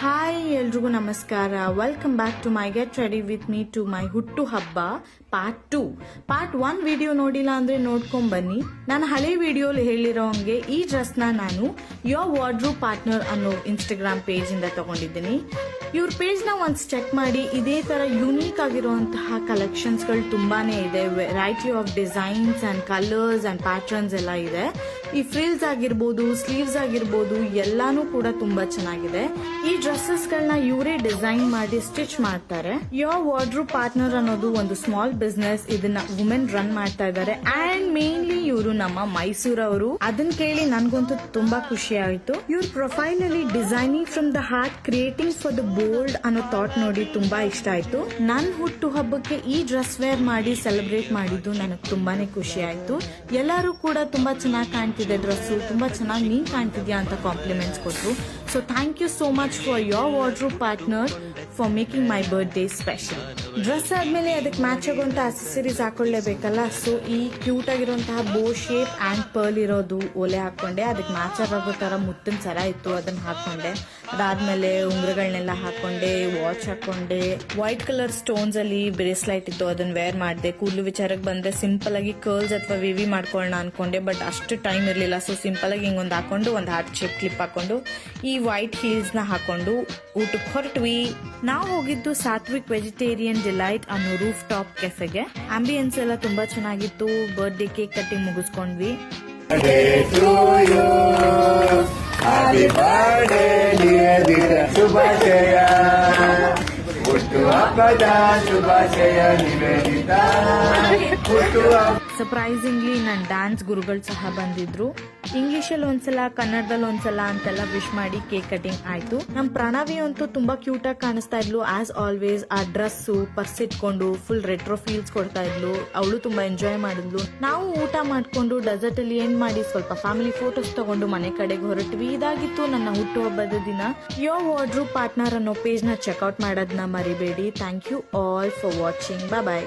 Hi ಎಲ್ರಿಗೂ ನಮಸ್ಕಾರ. Welcome back to my get ready with me to my ಹುಟ್ಟು ಹಬ್ಬ ಪಾರ್ಟ್ 2. ಪಾರ್ಟ್ 1 ವಿಡಿಯೋ ನೋಡಿಲ್ಲ ಅಂದ್ರೆ ನೋಡ್ಕೊಂಡ್ ಬನ್ನಿ. ನಾನು ಹಳೆ ವಿಡಿಯೋಲಿ ಹೇಳಿರೋ ಹಂಗೆ ಈ ಡ್ರೆಸ್ ನಾನು ಯೋರ್ ವಾರ್ಡ್ರೋಬ್ ಪಾರ್ಟ್ನರ್ ಅನ್ನೋ ಇನ್ಸ್ಟಾಗ್ರಾಮ್ ಪೇಜ್ ಇಂದ ತಗೊಂಡಿದ್ದೀನಿ. ಇವ್ರ ಪೇಜ್ ನ ಒಂದ್ಸ್ ಚೆಕ್ ಮಾಡಿ. ಇದೇ ತರ ಯೂನಿಕ್ ಆಗಿರುವಂತಹ ಕಲೆಕ್ಷನ್ಸ್ ಗಳು ತುಂಬಾನೇ ಇದೆ. Variety of designs and colours and patterns ಎಲ್ಲ ಇದೆ. ಈ ಫ್ರಿಲ್ಸ್ ಆಗಿರ್ಬೋದು, ಸ್ಲೀವ್ಸ್ ಆಗಿರ್ಬೋದು, ಎಲ್ಲಾನು ಕೂಡ ತುಂಬಾ ಚೆನ್ನಾಗಿದೆ. ಈ ಡ್ರೆಸ್ಸಸ್ ಗಳನ್ನ ಇವರೇ ಡಿಸೈನ್ ಮಾಡಿ ಸ್ಟಿಚ್ ಮಾಡ್ತಾರೆ. ಯೋರ್ ವಾರ್ಡ್ರೋಬ್ ಪಾರ್ಟ್ನರ್ ಅನ್ನೋದು ಒಂದು ಸ್ಮಾಲ್ ಬಿಸ್ನೆಸ್. ಇದನ್ನ ವುಮೆನ್ ರನ್ ಮಾಡ್ತಾ ಇದ್ದಾರೆ. ಅಂಡ್ ಮೇನ್ಲಿ ಇವರು ನಮ್ಮ ಮೈಸೂರವರು. ಅದನ್ನ ಕೇಳಿ ನನ್ಗಂತೂ ತುಂಬಾ ಖುಷಿ ಆಯ್ತು. ಇವ್ರ ಪ್ರೊಫೈಲ್ ಅಲ್ಲಿ designing from the heart, creating for the bold ಅನ್ನೋ ಥಾಟ್ ನೋಡಿ ತುಂಬಾ ಇಷ್ಟ ಆಯ್ತು. ನನ್ ಹುಟ್ಟು ಹಬ್ಬಕ್ಕೆ ಈ ಡ್ರೆಸ್ ವೇರ್ ಮಾಡಿ ಸೆಲೆಬ್ರೇಟ್ ಮಾಡಿದ್ದು ನನಗೆ ತುಂಬಾನೇ ಖುಷಿ ಆಯ್ತು. ಎಲ್ಲರೂ ಕೂಡ ತುಂಬಾ ಚೆನ್ನಾಗಿ ಕಾಣ್ತಿದೆ ಡ್ರೆಸ್, ತುಂಬಾ ಚೆನ್ನಾಗಿ ನೀನ್ ಕಾಣ್ತಿದ್ಯಾ ಅಂತ ಕಾಂಪ್ಲಿಮೆಂಟ್ಸ್ ಕೊಟ್ರು. So thank you so much for your wardrobe partner for making my birthday special. Dress ಆದ್ಮೇಲೆ ಅದಕ್ಕೆ ಮ್ಯಾಚ್ ಆಗುವಂತ ಅಸೆಸರೀಸ್ ಹಾಕೊಳ್ಳೇಬೇಕಲ್ಲ. ಸೊ ಈ ಕ್ಯೂಟ್ ಆಗಿರುವಂತಹ ಬೋ ಶೇಪ್ ಅಂಡ್ ಪರ್ಲ್ ಇರೋದು ಓಲೆ ಹಾಕೊಂಡೆ. ಅದಕ್ಕೆ ಮ್ಯಾಚ್ ಆಗೋ ತರ ಮುತ್ತಿನ ಸರ ಇತ್ತು, ಅದನ್ನ ಹಾಕೊಂಡೆ. ಅದಾದ್ಮೇಲೆ ಉಂಗ್ರಗಳನ್ನೆಲ್ಲ ಹಾಕೊಂಡೆ, ವಾಚ್ ಹಾಕೊಂಡೆ. ವೈಟ್ ಕಲರ್ ಸ್ಟೋನ್ಸ್ ಅಲ್ಲಿ ಬ್ರೇಸ್ಲೈಟ್ ಇತ್ತು, ಅದನ್ನ ವೇರ್ ಮಾಡಿದೆ. ಕೂದಲು ವಿಚಾರಕ್ಕೆ ಬಂದ್ರೆ ಸಿಂಪಲ್ ಆಗಿ ಕರ್ಲ್ಸ್ ಅಥವಾ ವಿವಿ ಮಾಡ್ಕೊಳ್ಳೋಣ ಅನ್ಕೊಂಡೆ, ಬಟ್ ಅಷ್ಟು ಟೈಮ್ ಇರ್ಲಿಲ್ಲ. ಸೊ ಸಿಂಪಲ್ ಆಗಿ ಹಿಂಗೊಂದು ಹಾಕೊಂಡು ಒಂದು ಹಾರ್ಟ್ ಶೇಪ್ ಕ್ಲಿಪ್ ಹಾಕೊಂಡು ಈ ವೈಟ್ ಹೀಲ್ಸ್ ನ ಹಾಕೊಂಡು ಊಟಕ್ಕೆ ಹೊರಟ್ವಿ. ನಾವು ಹೋಗಿದ್ದು ಸಾತ್ವಿಕ್ ವೆಜಿಟೇರಿಯನ್ ಡಿಲೈಟ್ ಅನ್ನೋ ರೂಫ್ ಟಾಪ್ ಕೆಫೆಗೆ. ಆಂಬಿಯನ್ಸ್ ಎಲ್ಲ ತುಂಬಾ ಚೆನ್ನಾಗಿತ್ತು. ಬರ್ತ್ಡೇ ಕೇಕ್ ಕಟ್ಟಿಂಗ್ ಮುಗಿಸ್ಕೊಂಡ್ವಿ. ಸರ್ಪ್ರೈಸಿಂಗ್ಲಿ ನನ್ನ ಡ್ಯಾನ್ಸ್ ಗುರುಗಳು ಸಹ ಬಂದಿದ್ರು. ಇಂಗ್ಲಿಷ್ ಅಲ್ಲಿ ಒಂದ್ಸಲ, ಕನ್ನಡದಲ್ಲಿ ಒಂದ್ಸಲ ಅಂತೆಲ್ಲ ವಿಶ್ ಮಾಡಿ ಕೇಕ್ ಕಟಿಂಗ್ ಆಯ್ತು. ನಮ್ ಪ್ರಣವಿ ಅಂತೂ ತುಂಬಾ ಕ್ಯೂಟ್ ಆಗಿ ಕಾಣಿಸ್ತಾ ಇದ್ಲು. ಆಸ್ ಆಲ್ವೇಸ್ ಆ ಡ್ರೆಸ್ ಪರ್ಸ್ ಇಟ್ಕೊಂಡು ಫುಲ್ ರೆಟ್ರೋ ಫೀಲ್ಸ್ ಕೊಡ್ತಾ ಇದ್ಲು. ಅವಳು ತುಂಬಾ ಎಂಜಾಯ್ ಮಾಡಿದ್ಲು. ನಾವು ಊಟ ಮಾಡ್ಕೊಂಡು ಡೆಸರ್ಟ್ ಅಲ್ಲಿ ಎಂಡ್ ಮಾಡಿ ಸ್ವಲ್ಪ ಫ್ಯಾಮಿಲಿ ಫೋಟೋಸ್ ತಗೊಂಡು ಮನೆ ಕಡೆಗೆ ಹೊರಟ್ವಿ. ಇದಾಗಿತ್ತು ನನ್ನ ಹುಟ್ಟುಹಬ್ಬದ ದಿನ. ಯೋರ್ ವಾರ್ಡ್ರೋಬ್ ಪಾರ್ಟ್ನರ್ ಅನ್ನೋ ಪೇಜ್ ನ ಚೆಕ್ಔಟ್ ಮಾಡೋದನ್ನ ಮರಿಬೇಡಿ. Thank you all for watching. Bye.